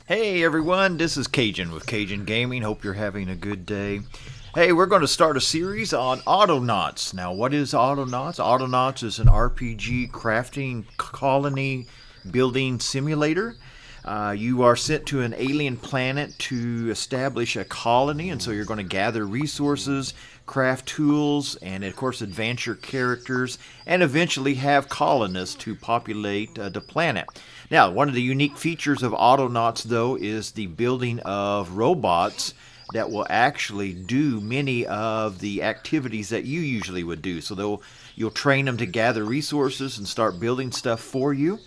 Hey everyone, this is Cajun with Cajun Gaming. Hope you're having a good day. Hey, we're going to start a series on Autonauts. Now, what is Autonauts? Autonauts is an RPG crafting colony building simulator. You are sent to an alien planet to establish a colony, and so you're going to gather resources, craft tools, and of course advance your characters, and eventually have colonists to populate the planet. Now, one of the unique features of Autonauts, though, is the building of robots that will actually do many of the activities that you usually would do. So you'll train them to gather resources and start building stuff for you.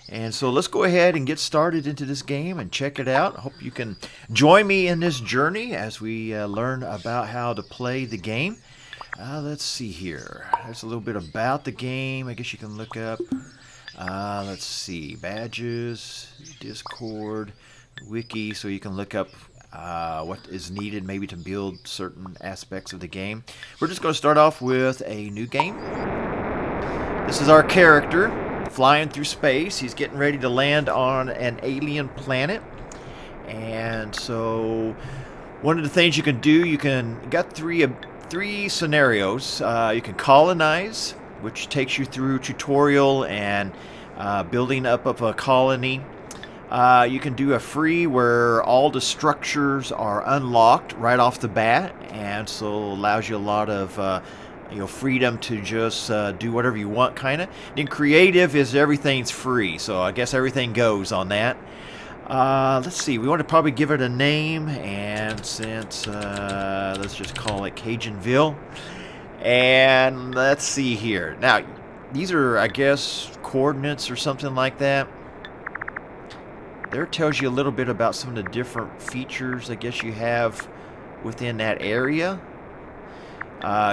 And so let's go ahead and get started into this game and check it out. I hope you can join me in this journey as we learn about how to play the game. Let's see here. There's a little bit about the game. I guess you can look up. Let's see. Badges, Discord, Wiki, so you can look up what is needed maybe to build certain aspects of the game. We're just going to start off with a new game. This is our character flying through space. He's getting ready to land on an alien planet. And so one of the things you can do, you got three scenarios. You can colonize, which takes you through tutorial and building up of a colony. You can do a free where all the structures are unlocked right off the bat, and so allows you a lot of freedom to just do whatever you want, kind of. Then creative is everything's free, so I guess everything goes on that. Let's see, we want to probably give it a name, and since let's just call it Cajunville. And let's see here. Now, these are, I guess, coordinates or something like that. There tells you a little bit about some of the different features I guess you have within that area.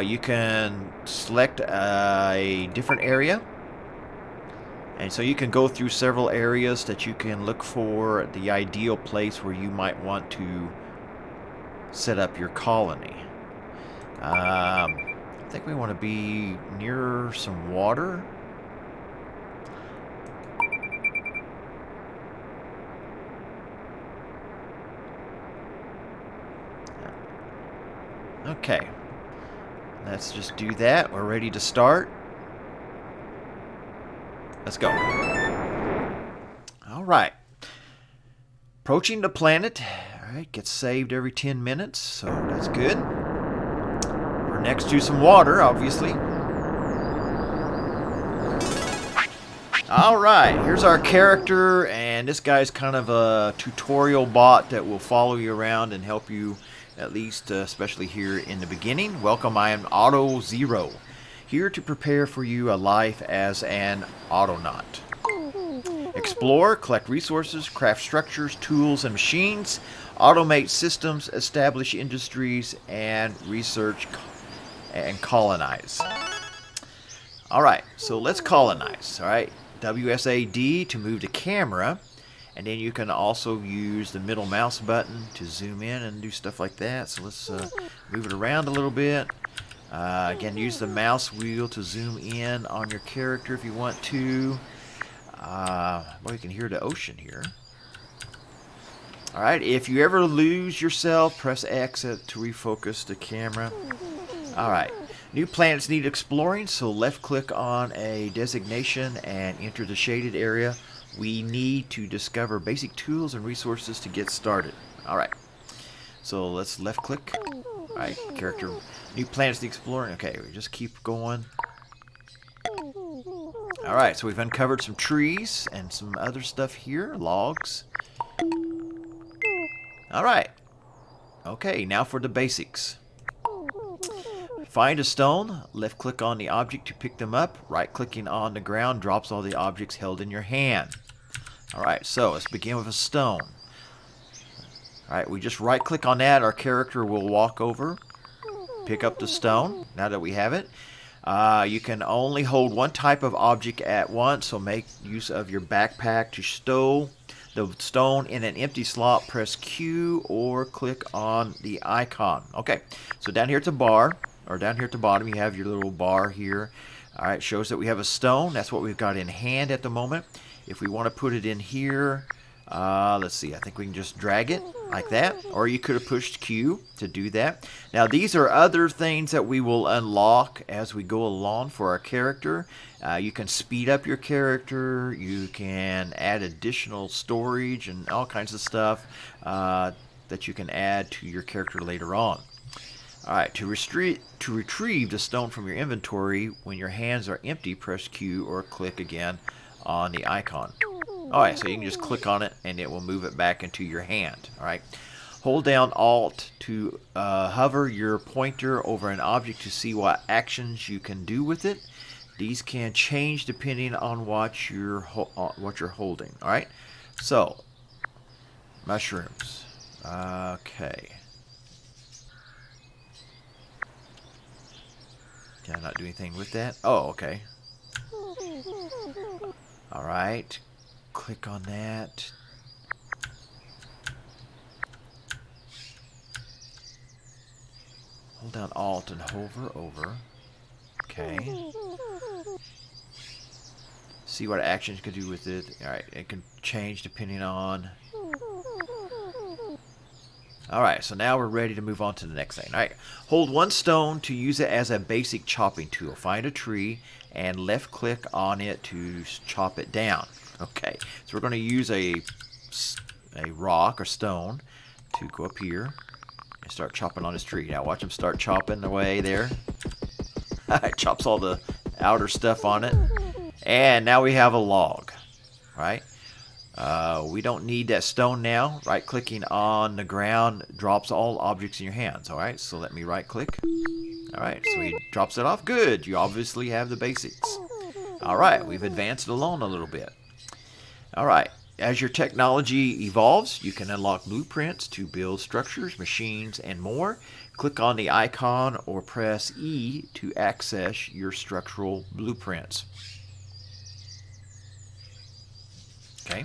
You can select a different area, and so you can go through several areas that you can look for the ideal place where you might want to set up your colony. I think we want to be near some water. Okay. Let's just do that. We're ready to start. Let's go. All right. Approaching the planet. All right, gets saved every 10 minutes, so that's good. We're next to some water, obviously. All right, here's our character, and this guy's kind of a tutorial bot that will follow you around and help you, at least especially here in the beginning. Welcome, I am Auto Zero, here to prepare for you a life as an Autonaut. Explore, collect resources, craft structures, tools, and machines, automate systems, establish industries, and research and colonize. Alright, so let's colonize. Alright, WSAD to move the camera. And then you can also use the middle mouse button to zoom in and do stuff like that. So let's move it around a little bit. Again, use the mouse wheel to zoom in on your character if you want to. Well, you can hear the ocean here. Alright, if you ever lose yourself, press X to refocus the camera. Alright, new planets need exploring, so left click on a designation and enter the shaded area. We need to discover basic tools and resources to get started. Alright, so let's left click. Alright, character, new planets to exploring. Okay, we just keep going. Alright, so we've uncovered some trees and some other stuff here, logs. Alright, okay, now for the basics. Find a stone, left click on the object to pick them up, right clicking on the ground drops all the objects held in your hand. Alright, so let's begin with a stone. Alright, we just right click on that, our character will walk over, pick up the stone, now that we have it. You can only hold one type of object at once, so make use of your backpack to stow the stone in an empty slot, press Q or click on the icon. Okay, so down here at the bar, or down here at the bottom, you have your little bar here. Alright, shows that we have a stone. That's what we've got in hand at the moment. If we want to put it in here, Let's see, I think we can just drag it like that, or you could have pushed Q to do that. Now these are other things that we will unlock as we go along for our character. You can speed up your character, you can add additional storage and all kinds of stuff that you can add to your character later on. Alright, to retrieve the stone from your inventory, when your hands are empty, press Q or click again on the icon. Alright, so you can just click on it and it will move it back into your hand. Alright, hold down Alt to hover your pointer over an object to see what actions you can do with it. These can change depending on what you're holding. Alright, so mushrooms. Okay. Can I not do anything with that? Oh, okay. Alright. Click on that. Hold down Alt and hover over. Okay. See what actions you can do with it. Alright, it can change depending on... Alright, so now we're ready to move on to the next thing. Alright, hold one stone to use it as a basic chopping tool. Find a tree and left click on it to chop it down. Okay, so we're going to use a rock or stone to go up here and start chopping on this tree. Now watch him start chopping away there. It chops all the outer stuff on it. And now we have a log. Right? We don't need that stone now. Right clicking on the ground drops all objects in your hands. Alright, so let me right click. Alright, so he drops it off. Good, you obviously have the basics. Alright, we've advanced along a little bit. Alright, as your technology evolves, you can unlock blueprints to build structures, machines, and more. Click on the icon or press E to access your structural blueprints. Okay.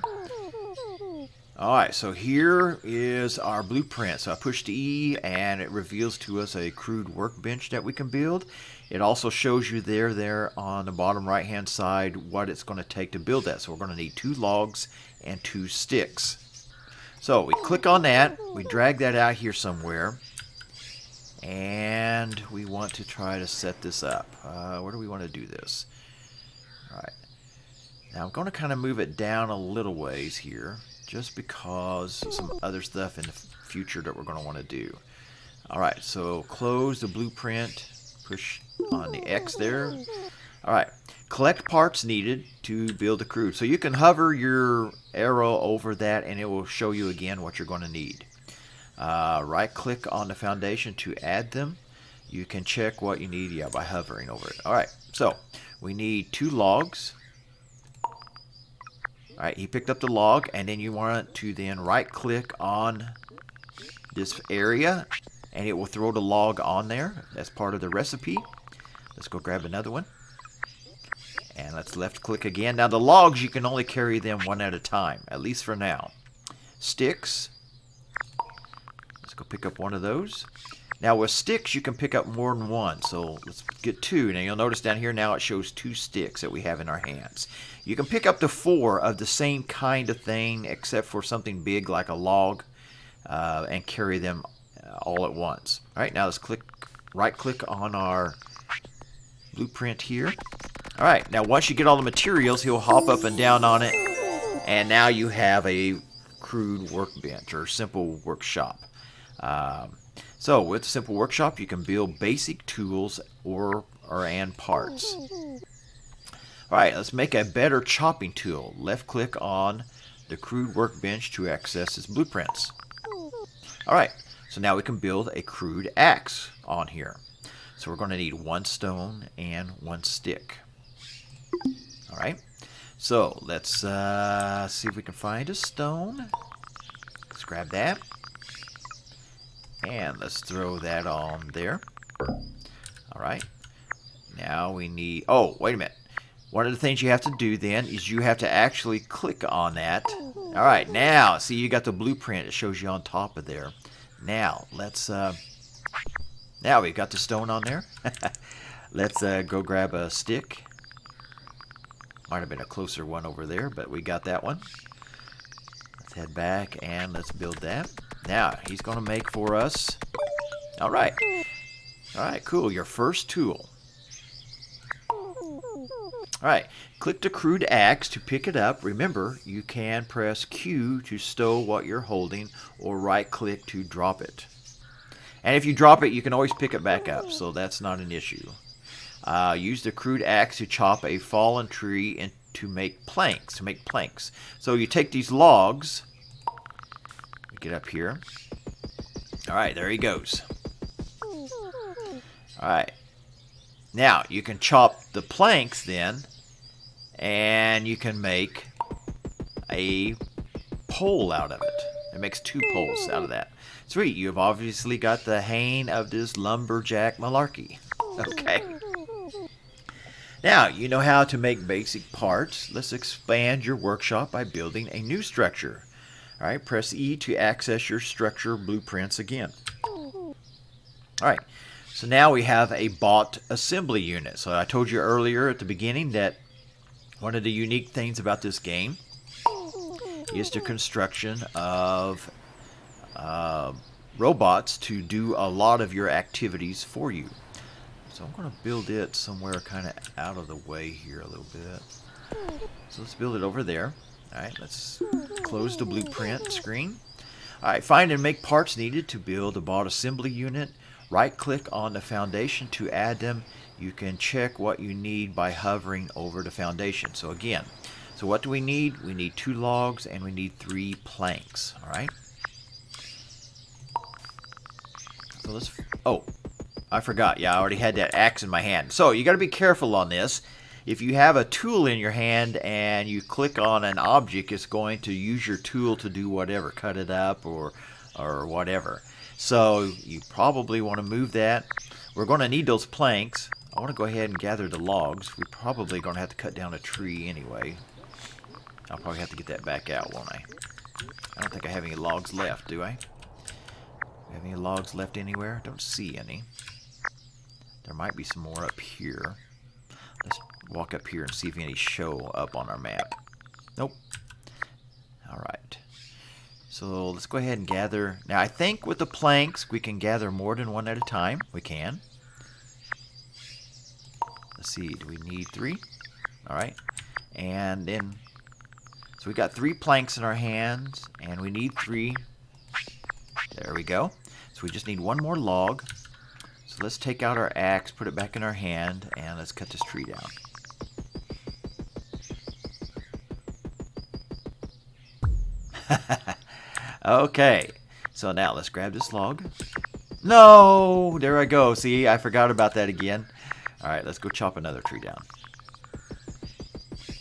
Alright, so here is our blueprint. So I pushed E and it reveals to us a crude workbench that we can build. It also shows you there on the bottom right hand side what it's going to take to build that. So we're going to need 2 logs and 2 sticks. So we click on that, we drag that out here somewhere, and we want to try to set this up. Where do we want to do this? Alright. Now I'm going to kind of move it down a little ways here, just because of some other stuff in the future that we're going to want to do. Alright, so close the blueprint, push on the X there. Alright, collect parts needed to build the crude. So you can hover your arrow over that and it will show you again what you're going to need. Right click on the foundation to add them. You can check what you need by hovering over it. Alright, so we need 2 logs. Alright, he picked up the log, and then you want to then right click on this area and it will throw the log on there. That's part of the recipe. Let's go grab another one. And let's left click again. Now the logs, you can only carry them one at a time, at least for now. Sticks. Let's go pick up one of those. Now with sticks, you can pick up more than one. So let's get 2. Now you'll notice down here now it shows 2 sticks that we have in our hands. You can pick up to 4 of the same kind of thing, except for something big like a log, and carry them all at once. Alright, now let's right click on our blueprint here. Alright, now once you get all the materials, he'll hop up and down on it, and now you have a crude workbench or simple workshop. So with simple workshop, you can build basic tools and parts. Alright, let's make a better chopping tool. Left click on the crude workbench to access its blueprints. Alright, so now we can build a crude axe on here. So we're going to need 1 stone and 1 stick. Alright, so let's see if we can find a stone. Let's grab that. And let's throw that on there. Alright, now we need... Oh, wait a minute. One of the things you have to do then is you have to actually click on that. Alright, now, see you got the blueprint. It shows you on top of there. Now, let's... now we've got the stone on there. Let's go grab a stick. Might have been a closer one over there, but we got that one. Let's head back and let's build that. Now, he's going to make for us. All right. All right, cool. Your first tool. All right. Click the crude axe to pick it up. Remember, you can press Q to stow what you're holding or right-click to drop it. And if you drop it, you can always pick it back up, so that's not an issue. Use the crude axe to chop a fallen tree and to make planks. So you take these logs. Get up here. All right, there he goes. All right. Now, you can chop the planks then, and you can make a pole out of it. It makes 2 poles out of that. Sweet, you've obviously got the hang of this lumberjack malarkey. Okay. Now, you know how to make basic parts. Let's expand your workshop by building a new structure. All right, press E to access your structure blueprints again. All right, so now we have a bot assembly unit. So I told you earlier at the beginning that one of the unique things about this game is the construction of robots to do a lot of your activities for you. So I'm going to build it somewhere kind of out of the way here a little bit. So let's build it over there. All right, let's close the blueprint screen. All right, find and make parts needed to build a bot assembly unit. Right-click on the foundation to add them. You can check what you need by hovering over the foundation. So again, so what do we need? We need 2 logs and we need 3 planks. All right. So let's. Oh, I forgot. Yeah, I already had that axe in my hand. So you got to be careful on this. If you have a tool in your hand and you click on an object, it's going to use your tool to do whatever, cut it up or whatever. So you probably want to move that. We're going to need those planks. I want to go ahead and gather the logs. We're probably going to have to cut down a tree anyway. I'll probably have to get that back out, won't I? I don't think I have any logs left, do I? Have any logs left anywhere? Don't see any. There might be some more up here. Let's walk up here and see if any show up on our map. Nope. Alright. So let's go ahead and gather. Now I think with the planks we can gather more than one at a time. We can. Let's see. Do we need 3? Alright. And then, so we got 3 planks in our hands and we need 3. There we go. So we just need 1 more log. So let's take out our axe, put it back in our hand, and let's cut this tree down. Okay, so now let's grab this log. No! There I go. See, I forgot about that again. Alright, let's go chop another tree down.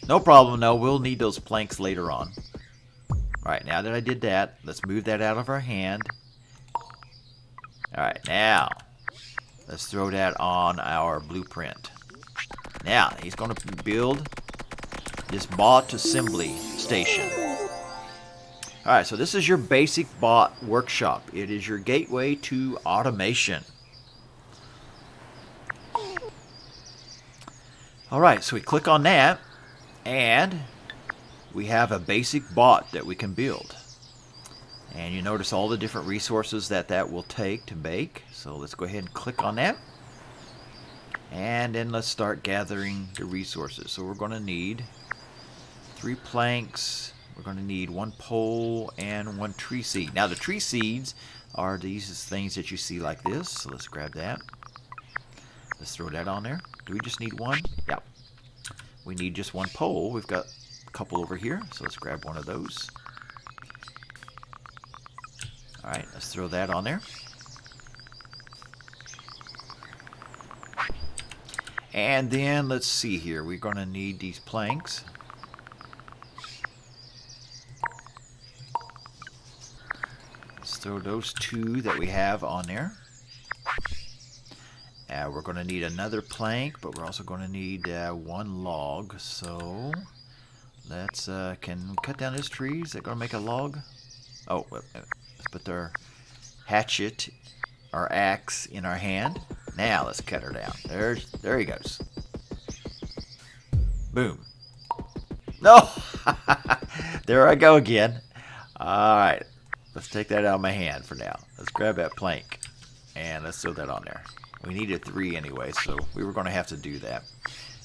No problem, no. We'll need those planks later on. Alright, now that I did that, let's move that out of our hand. Alright, now let's throw that on our blueprint. Now, he's going to build this bot assembly station. Alright, so this is your basic bot workshop. It is your gateway to automation. Alright, so we click on that, and we have a basic bot that we can build. And you notice all the different resources that will take to make. So let's go ahead and click on that. And then let's start gathering the resources. So we're going to need 3 planks. We're going to need 1 pole and 1 tree seed. Now the tree seeds are these things that you see like this. So let's grab that. Let's throw that on there. Do we just need 1? Yeah. We need just 1 pole. We've got a couple over here. So let's grab 1 of those. Alright, let's throw that on there. And then let's see here. We're going to need these planks. Let's throw those 2 that we have on there. We're going to need another plank, but we're also going to need 1 log. So let's can we cut down this tree? Is that going to make a log? Oh, let's put our hatchet, our axe in our hand. Now let's cut her down. There he goes. Boom. No! There I go again. Alright, let's take that out of my hand for now. Let's grab that plank, and let's throw that on there. We needed 3 anyway, so we were going to have to do that.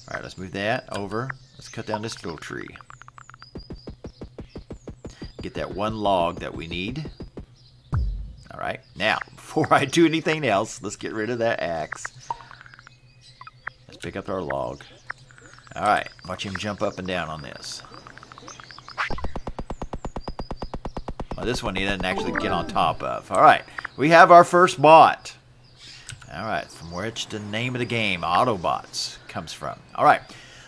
Alright, let's move that over. Let's cut down this little tree. Get that 1 log that we need. Alright, now, before I do anything else, let's get rid of that axe. Let's pick up our log. Alright, watch him jump up and down on this. Well, this one he doesn't actually get on top of. Alright, we have our first bot. Alright, from which the name of the game, Autobots, comes from. Alright,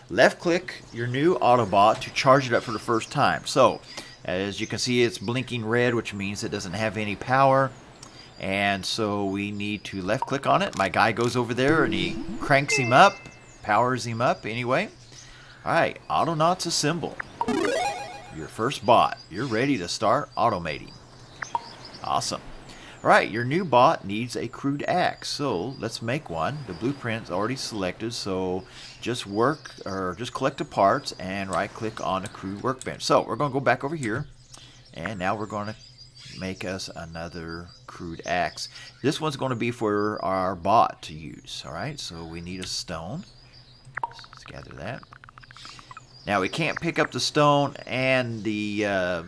left click your new Autobot to charge it up for the first time. So, as you can see, it's blinking red, which means it doesn't have any power. And so we need to left click on it. My guy goes over there and he cranks him up, powers him up anyway. Alright, Autonauts assemble. Your first bot. You're ready to start automating. Awesome. Alright, your new bot needs a crude axe. So let's make one. The blueprint's already selected, so just collect the parts and right click on the crude workbench. So we're going to go back over here, and now we're going to make us another crude axe. This one's going to be for our bot to use. Alright, so we need a stone. Let's gather that. Now we can't pick up the stone and the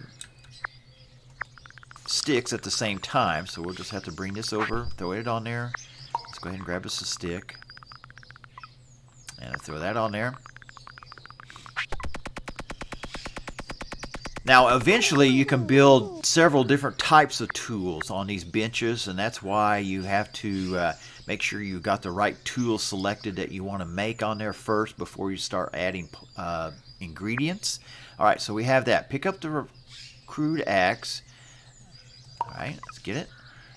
sticks at the same time, so we'll just have to bring this over, throw it on there. Let's go ahead and grab us a stick. And throw that on there. Now eventually you can build several different types of tools on these benches, and that's why you have to make sure you got the right tool selected that you want to make on there first before you start adding ingredients. Alright, so we have that. Pick up the crude axe. Alright, let's get it.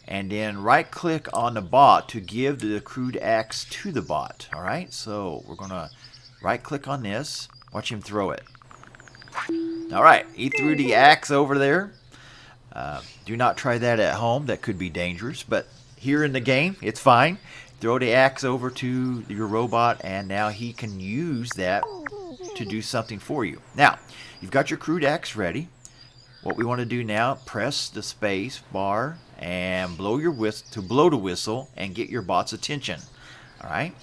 And then right click on the bot to give the crude axe to the bot. Alright, so we're going to right click on this. Watch him throw it. Alright, he threw the axe over there. Do not try that at home. That could be dangerous. But here in the game, it's fine. Throw the axe over to your robot, and now he can use that to do something for you. Now, you've got your crude axe ready. What we want to do now, press the space bar and blow the whistle and get your bot's attention. Alright.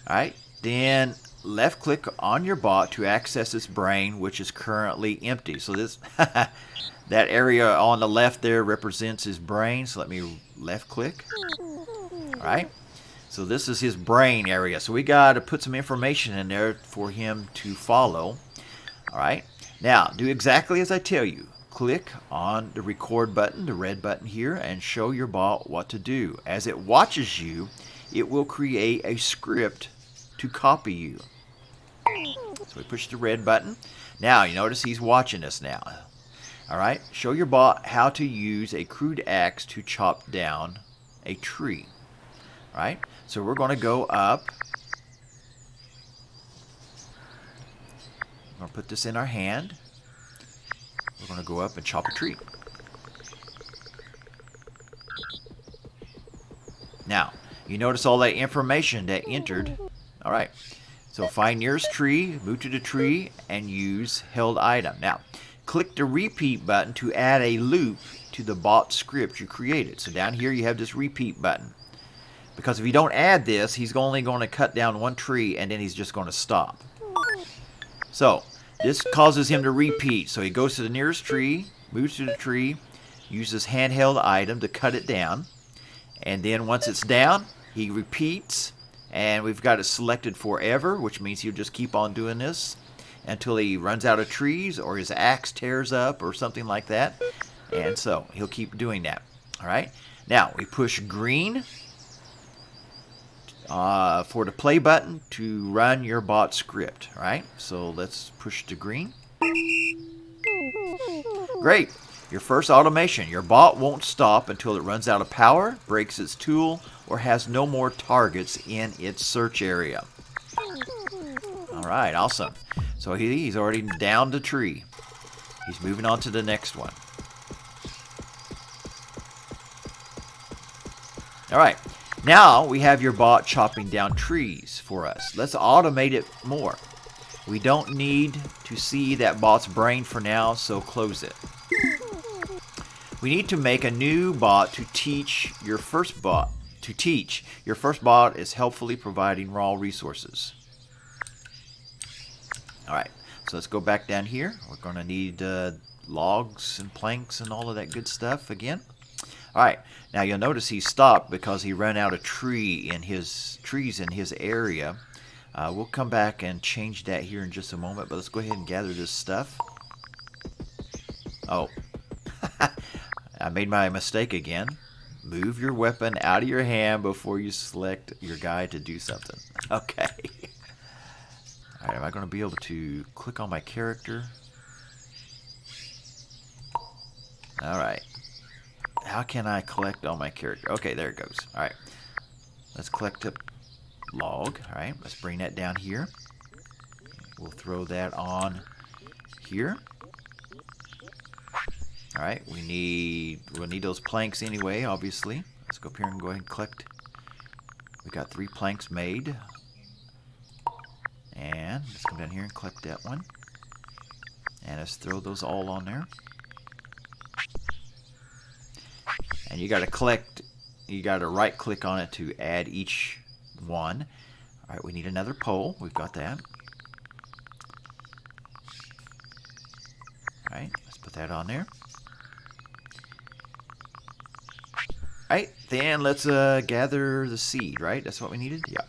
Alright, then left click on your bot to access its brain, which is currently empty. So this that area on the left there represents his brain. So let me left click. Alright. So this is his brain area. So we got to put some information in there for him to follow. Alright. Now, do exactly as I tell you. Click on the record button, the red button here, and show your bot what to do. As it watches you, it will create a script to copy you. So we push the red button. Now, you notice he's watching us now. Alright, show your bot how to use a crude axe to chop down a tree. Alright, so we're going to go up. We're going to put this in our hand. We're going to go up and chop a tree. Now, you notice all that information that entered. Alright, so find nearest tree, move to the tree, and use held item. Now, click the repeat button to add a loop to the bot script you created. So down here you have this repeat button. Because if you don't add this, he's only going to cut down one tree and then he's just going to stop. So, this causes him to repeat. So he goes to the nearest tree, moves to the tree, uses handheld item to cut it down. And then once it's down, he repeats. And we've got it selected forever, which means he'll just keep on doing this until he runs out of trees or his axe tears up or something like that. And so he'll keep doing that. Alright. Now we push green for the play button to run your bot script. Alright. So let's push the green. Great. Your first automation. Your bot won't stop until it runs out of power, breaks its tool, or has no more targets in its search area. Alright, awesome. So he's already down the tree. He's moving on to the next one. Alright, now we have your bot chopping down trees for us. Let's automate it more. We don't need to see that bot's brain for now, so close it. We need to make a new bot to teach your first bot. Your first bot is helpfully providing raw resources. Alright, so let's go back down here. We're going to need logs and planks and all of that good stuff again. Alright, now you'll notice he stopped because he ran out of trees in his area. We'll come back and change that here in just a moment, but let's go ahead and gather this stuff. Oh, I made my mistake again. Move your weapon out of your hand before you select your guy to do something. Okay. Alright, am I going to be able to click on my character? Alright. How can I collect on my character? Okay, there it goes. Alright. Let's collect a log. Alright, let's bring that down here. We'll throw that on here. Alright, we'll need those planks anyway, obviously. Let's go up here and go ahead and collect. We got 3 planks made. And let's come down here and collect that one. And let's throw those all on there. And you gotta right click on it to add each one. Alright, we need another pole. We've got that. Alright, let's put that on there. Alright, then let's gather the seed, right? That's what we needed? Yeah.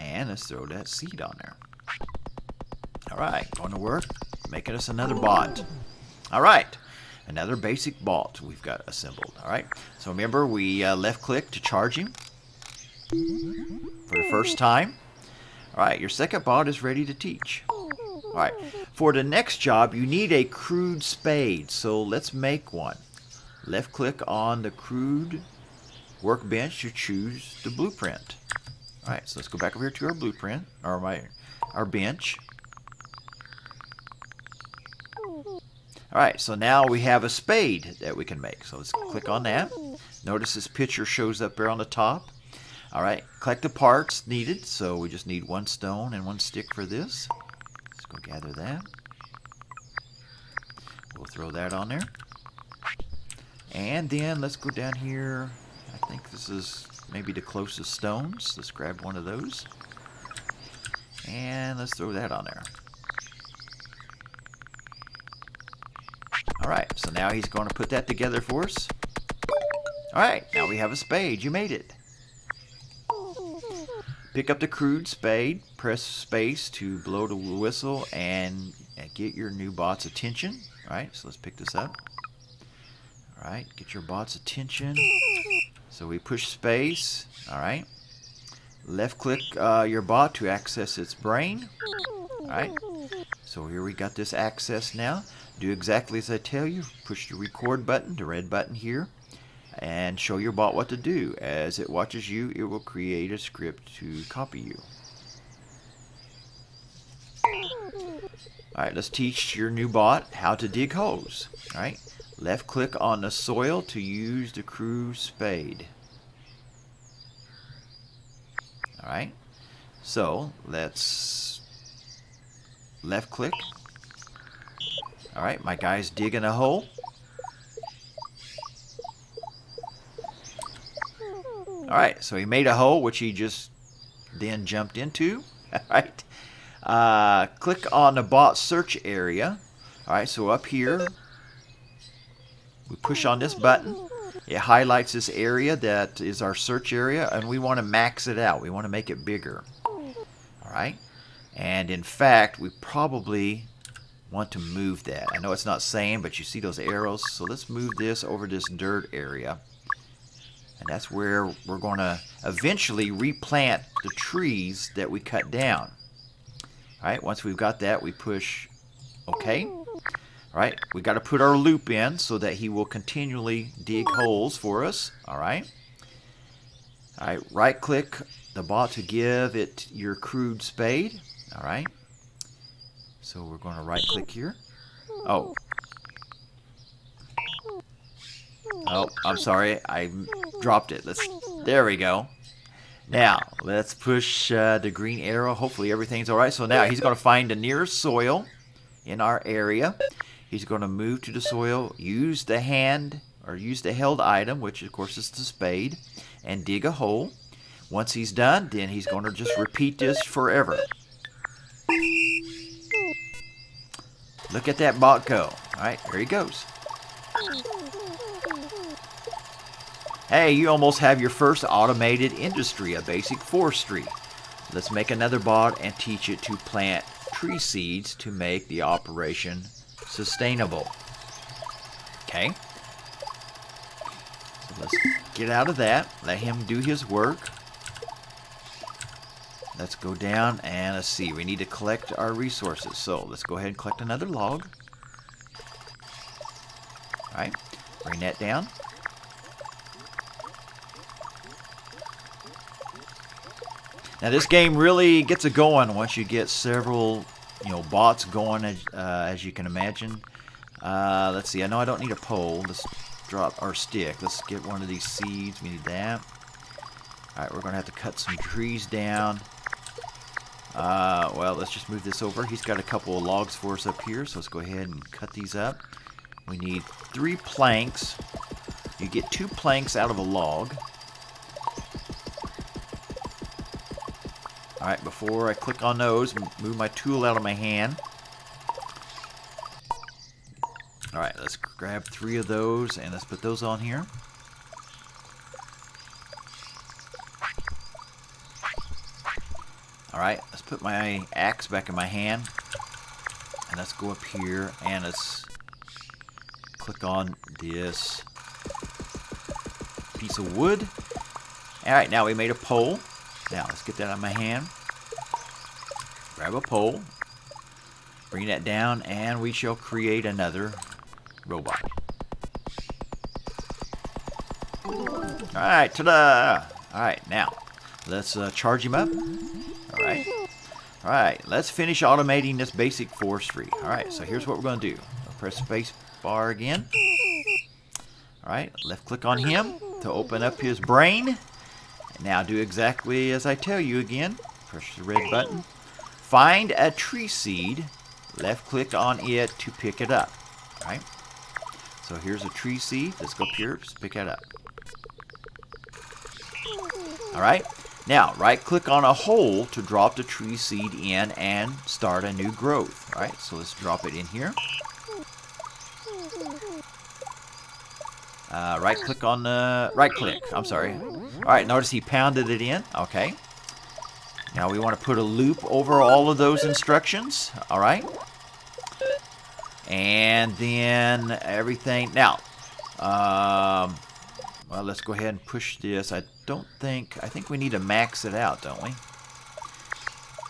And let's throw that seed on there. Alright, going to work. Making us another bot. Alright, another basic bot we've got assembled. Alright, so remember we left click to charge him for the first time. Alright, your second bot is ready to teach. Alright, for the next job you need a crude spade, so let's make one. Left click on the crude workbench to choose the blueprint. Alright, so let's go back over here to our blueprint, or our bench. Alright, so now we have a spade that we can make. So let's click on that. Notice this picture shows up there on the top. Alright, collect the parts needed. So we just need 1 stone and 1 stick for this. Let's go gather that. We'll throw that on there. And then let's go down here. I think this is maybe the closest stones. Let's grab one of those. And let's throw that on there. Alright, so now he's going to put that together for us. Alright, now we have a spade. You made it. Pick up the crude spade, press space to blow the whistle, and get your new bot's attention. Alright, so let's pick this up. Alright, get your bot's attention. So we push space. Alright. Left click your bot to access its brain. Alright. So here we got this access now. Do exactly as I tell you. Push the record button, the red button here, and show your bot what to do. As it watches you, it will create a script to copy you. Alright, let's teach your new bot how to dig holes. Alright. Left click on the soil to use the crude spade. Alright, so let's left click. Alright, my guy's digging a hole. Alright, so he made a hole which he just then jumped into. Alright, click on the bot search area. Alright, so up here we push on this button. It highlights this area that is our search area, and we want to max it out. We want to make it bigger. Alright, and in fact we probably want to move that. I know it's not saying, but you see those arrows, so let's move this over this dirt area, and that's where we're going to eventually replant the trees that we cut down. Alright, once we've got that, we push OK. Alright, we got to put our loop in so that he will continually dig holes for us. Alright. Alright, right click the bot to give it your crude spade. Alright. So we're going to right click here. Oh. Oh, I'm sorry. I dropped it. There we go. Now, let's push the green arrow. Hopefully everything's all right. So now he's going to find the nearest soil in our area. He's going to move to the soil, use the hand or use the held item, which of course is the spade, and dig a hole. Once he's done, then he's going to just repeat this forever. Look at that bot go. All right, there he goes. Hey, you almost have your first automated industry, a basic forestry. Let's make another bot and teach it to plant tree seeds to make the operation sustainable. Okay. So let's get out of that. Let him do his work. Let's go down and let's see. We need to collect our resources. So let's go ahead and collect another log. Alright. Bring that down. Now this game really gets it going once you get several, bots going, as you can imagine. Let's see. I know I don't need a pole. Let's drop our stick. Let's get one of these seeds. We need that. All right, we're gonna have to cut some trees down. Well, let's just move this over. He's got a couple of logs for us up here, so let's go ahead and cut these up. We need 3 planks. You get 2 planks out of a log. Alright, before I click on those, move my tool out of my hand. Alright, let's grab 3 of those and let's put those on here. Alright, let's put my axe back in my hand. And let's go up here and let's click on this piece of wood. Alright, now we made a pole. Now, let's get that out of my hand. Grab a pole. Bring that down, and we shall create another robot. Alright, ta-da! Alright, now, let's charge him up. Alright. Alright, let's finish automating this basic forestry. Alright, so here's what we're going to do. I'll press space bar again. Alright, left click on him to open up his brain. Now do exactly as I tell you again. Press the red button. Find a tree seed. Left click on it to pick it up. Alright. So here's a tree seed. Let's go up here. Just pick it up. Alright. Now right click on a hole to drop the tree seed in and start a new growth. Alright. So let's drop it in here. Right click on the I'm sorry. Alright, notice he pounded it in. Okay. Now we want to put a loop over all of those instructions. Alright. And then everything. Now, well, let's go ahead and push this. I think we need to max it out, don't we?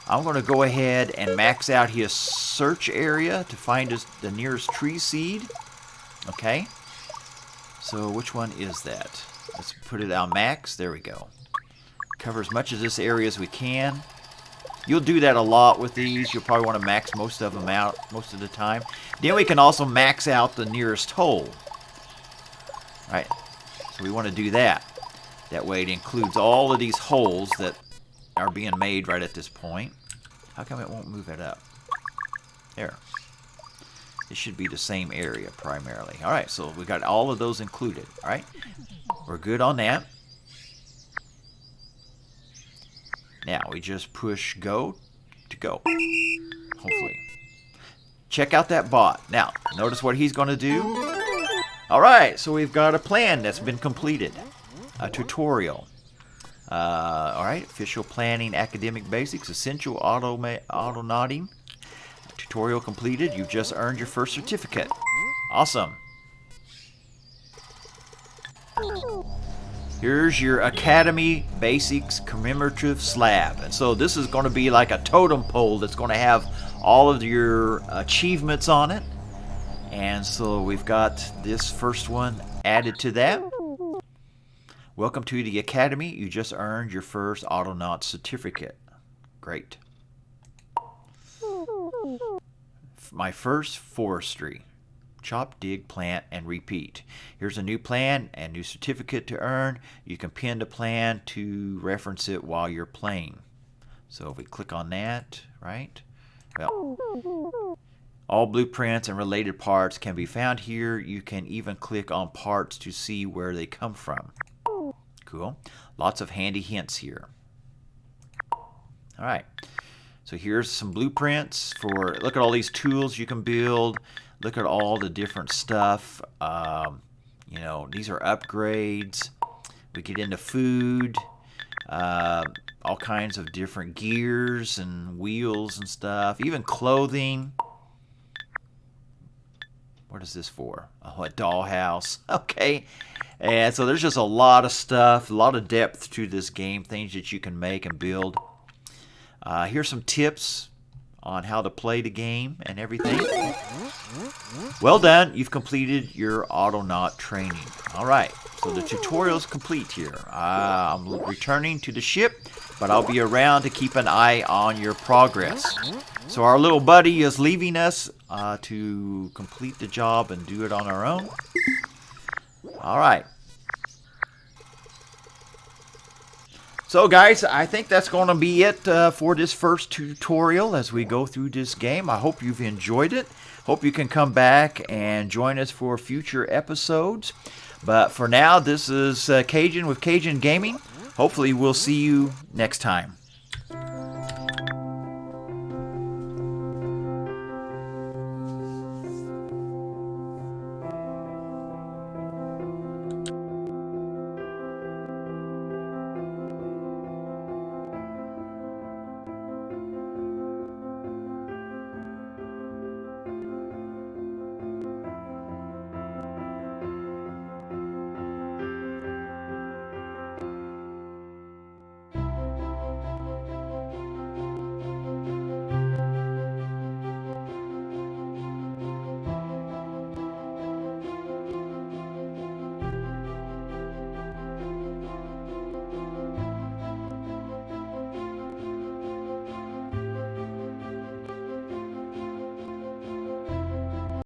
I'm going to go ahead and max out his search area to find the nearest tree seed. Okay. So which one is that? Let's put it on max. There we go. Cover as much of this area as we can. You'll do that a lot with these. You'll probably want to max most of them out most of the time. Then we can also max out the nearest hole. Alright. So we want to do that. That way it includes all of these holes that are being made right at this point. How come it won't move it up? There. It should be the same area primarily. Alright, so we got all of those included. Alright. We're good on that. Now we just push go to go. Hopefully. Check out that bot. Now, notice what he's going to do. Alright, so we've got a plan that's been completed. A tutorial. Alright, official planning, academic basics, essential autonauting. Tutorial completed. You've just earned your first certificate. Awesome. Here's your Academy Basics commemorative slab. And so this is going to be like a totem pole that's going to have all of your achievements on it. And so we've got this first one added to that. Welcome to the Academy. You just earned your first Autonaut certificate. Great. My first forestry. chop, dig, plant, and repeat. Here's a new plan and new certificate to earn. You can pin the plan to reference it while you're playing. So if we click on that, right? Well, all blueprints and related parts can be found here. You can even click on parts to see where they come from. Cool. Lots of handy hints here. All right. So here's some blueprints for, look at all these tools you can build. Look at all the different stuff. You know, these are upgrades. We get into food. All kinds of different gears and wheels and stuff. Even clothing. What is this for? Oh, a dollhouse. Okay. And so there's just a lot of stuff, a lot of depth to this game, things that you can make and build. Here's some tips on how to play the game and everything. Well done. You've completed your Autonaut training. All right. So the tutorial is complete here. I'm returning to the ship, but I'll be around to keep an eye on your progress. So our little buddy is leaving us to complete the job and do it on our own. All right. So guys, I think that's going to be it for this first tutorial as we go through this game. I hope you've enjoyed it. Hope you can come back and join us for future episodes. But for now, this is Cajun with Cajun Gaming. Hopefully we'll see you next time.